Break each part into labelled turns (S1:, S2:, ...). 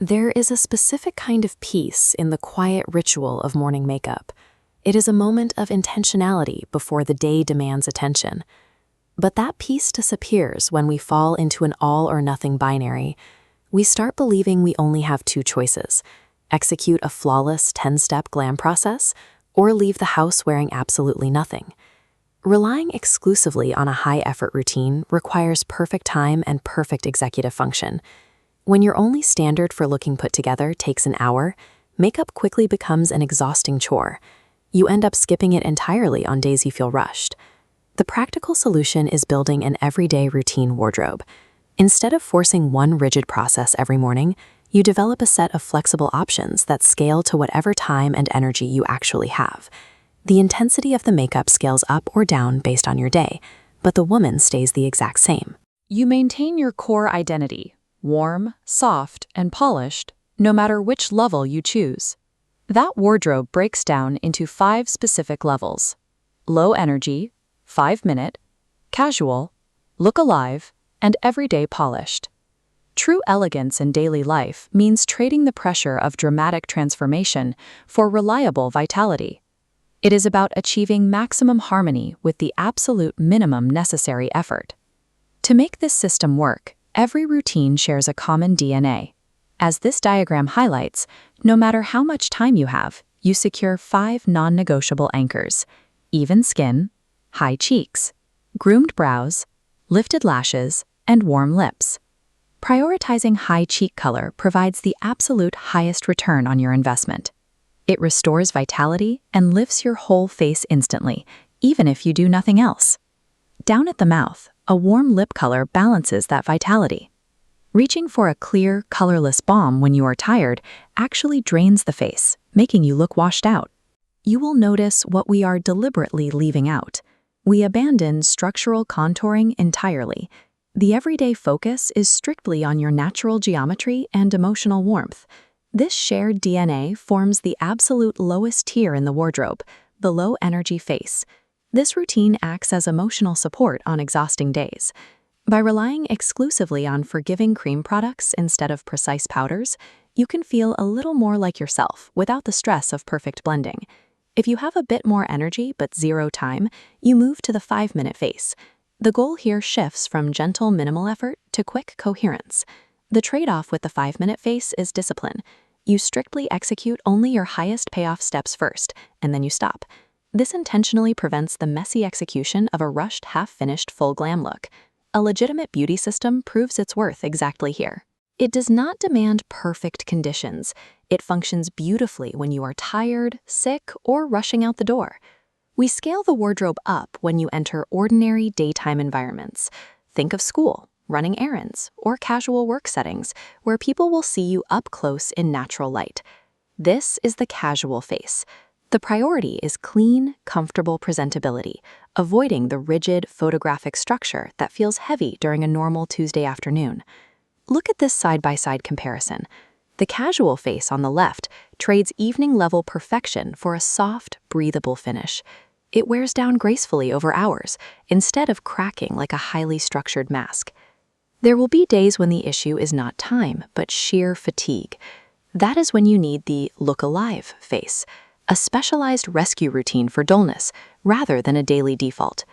S1: There is a specific kind of peace in the quiet ritual of morning makeup. It is a moment of intentionality before the day demands attention. But that peace disappears when we fall into an all-or-nothing binary. We start believing we only have two choices: execute a flawless 10-step glam process, or leave the house wearing absolutely nothing. Relying exclusively on a high-effort routine requires perfect time and perfect executive function. When your only standard for looking put together takes an hour, makeup quickly becomes an exhausting chore. You end up skipping it entirely on days you feel rushed. The practical solution is building an everyday routine wardrobe. Instead of forcing one rigid process every morning, you develop a set of flexible options that scale to whatever time and energy you actually have. The intensity of the makeup scales up or down based on your day, but the woman stays the exact same.
S2: You maintain your core identity, warm, soft, and polished, no matter which level you choose. That wardrobe breaks down into 5 specific levels: low energy, 5-minute, casual, look alive, and everyday polished. True elegance in daily life means trading the pressure of dramatic transformation for reliable vitality. It is about achieving maximum harmony with the absolute minimum necessary effort. To make this system work, every routine shares a common DNA. As this diagram highlights, no matter how much time you have, you secure 5 non-negotiable anchors: even skin, high cheeks, groomed brows, lifted lashes, and warm lips. Prioritizing high cheek color provides the absolute highest return on your investment. It restores vitality and lifts your whole face instantly, even if you do nothing else. Down at the mouth, a warm lip color balances that vitality. Reaching for a clear, colorless balm when you are tired actually drains the face, making you look washed out. You will notice what we are deliberately leaving out. We abandon structural contouring entirely. The everyday focus is strictly on your natural geometry and emotional warmth. This shared DNA forms the absolute lowest tier in the wardrobe, the low-energy face. This routine acts as emotional support on exhausting days. By relying exclusively on forgiving cream products instead of precise powders, you can feel a little more like yourself without the stress of perfect blending. If you have a bit more energy but zero time, you move to the 5-minute face. The goal here shifts from gentle minimal effort to quick coherence. The trade-off with the 5-minute face is discipline. You strictly execute only your highest payoff steps first, and then you stop. This intentionally prevents the messy execution of a rushed, half-finished full glam look. A legitimate beauty system proves its worth exactly here. It does not demand perfect conditions. It functions beautifully when you are tired, sick, or rushing out the door. We scale the wardrobe up when you enter ordinary daytime environments. Think of school, running errands, or casual work settings where people will see you up close in natural light. This is the casual face. The priority is clean, comfortable presentability, avoiding the rigid, photographic structure that feels heavy during a normal Tuesday afternoon. Look at this side-by-side comparison. The casual face on the left trades evening-level perfection for a soft, breathable finish. It wears down gracefully over hours, instead of cracking like a highly structured mask. There will be days when the issue is not time, but sheer fatigue. That is when you need the look alive face, a specialized rescue routine for dullness, rather than a daily default.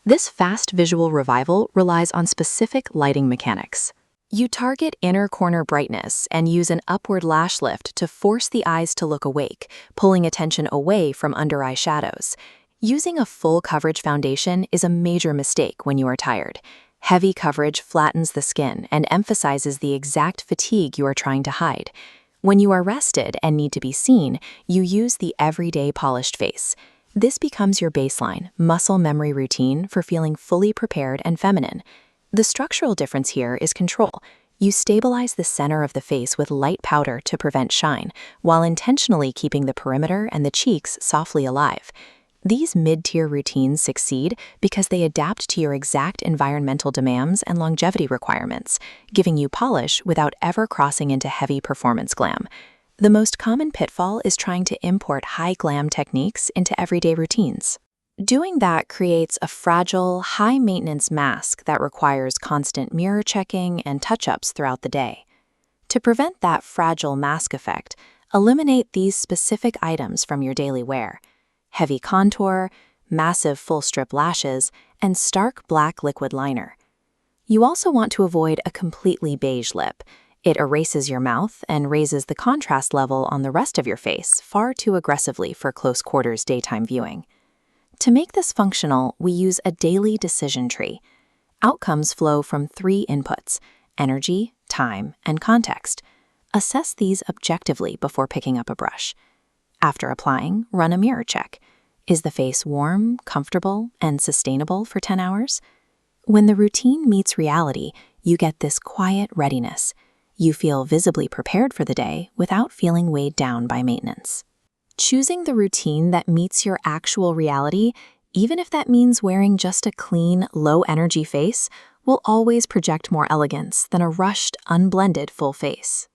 S2: This fast visual revival relies on specific lighting mechanics. You target inner corner brightness and use an upward lash lift to force the eyes to look awake, pulling attention away from under-eye shadows. Using a full coverage foundation is a major mistake when you are tired. Heavy coverage flattens the skin and emphasizes the exact fatigue you are trying to hide. When you are rested and need to be seen, you use the everyday polished face. This becomes your baseline, muscle memory routine for feeling fully prepared and feminine. The structural difference here is control. You stabilize the center of the face with light powder to prevent shine, while intentionally keeping the perimeter and the cheeks softly alive. These mid-tier routines succeed because they adapt to your exact environmental demands and longevity requirements, giving you polish without ever crossing into heavy performance glam. The most common pitfall is trying to import high glam techniques into everyday routines. Doing that creates a fragile, high-maintenance mask that requires constant mirror checking and touch-ups throughout the day.
S1: To prevent that fragile mask effect, eliminate these specific items from your daily wear: heavy contour, massive full-strip lashes, and stark black liquid liner. You also want to avoid a completely beige lip. It erases your mouth and raises the contrast level on the rest of your face far too aggressively for close quarters daytime viewing. To make this functional, we use a daily decision tree. Outcomes flow from 3 inputs: energy, time, and context. Assess these objectively before picking up a brush. After applying, run a mirror check. Is the face warm, comfortable, and sustainable for 10 hours? When the routine meets reality, you get this quiet readiness. You feel visibly prepared for the day without feeling weighed down by maintenance. Choosing the routine that meets your actual reality, even if that means wearing just a clean, low-energy face, will always project more elegance than a rushed, unblended full face.